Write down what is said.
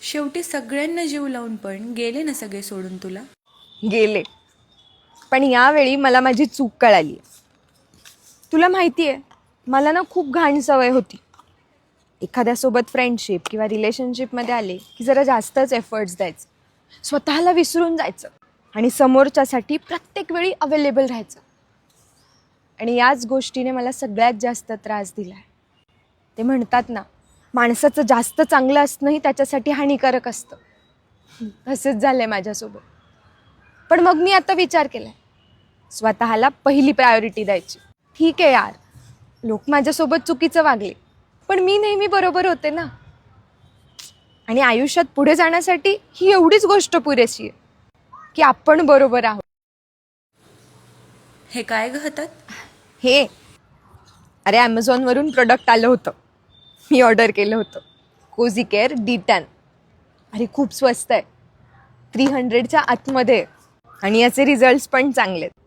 शेवटी सगळ्यांना जीव लावून पण गेले ना सगळे सोडून तुला. गेले, पण यावेळी मला माझी चूक कळाली. तुला माहिती आहे, मला ना खूप घाण सवय होती. एखाद्यासोबत फ्रेंडशिप किंवा रिलेशनशिपमध्ये आले की जरा जास्तच एफर्ट्स द्यायचं, स्वतःला विसरून जायचं आणि समोरच्यासाठी प्रत्येक वेळी अवेलेबल राहायचं. आणि याच गोष्टीने मला सगळ्यात जास्त त्रास दिला आहे. ते म्हणतात ना, माणसाचं जास्त चांगलं असणंही त्याच्यासाठी हानिकारक असतं. तसंच झालंय माझ्यासोबत. पण मग मी आता विचार केलाय, स्वतःला पहिली प्रायोरिटी द्यायची. ठीक आहे यार, लोक माझ्यासोबत चुकीचं वागले, पण मी नेहमी बरोबर होते ना. आणि आयुष्यात पुढे जाण्यासाठी ही एवढीच गोष्ट पुरेशी आहे की आपण बरोबर आहोत. हे काय ग हातात? हे, अरे ॲमेझॉनवरून प्रोडक्ट आलं होतं, मी ऑर्डर केलं होतं. Cosy care D10. अरे खूप स्वस्त आहे, 300च्या आतमध्ये आहे. आणि याचे रिझल्ट्स पण चांगले आहेत.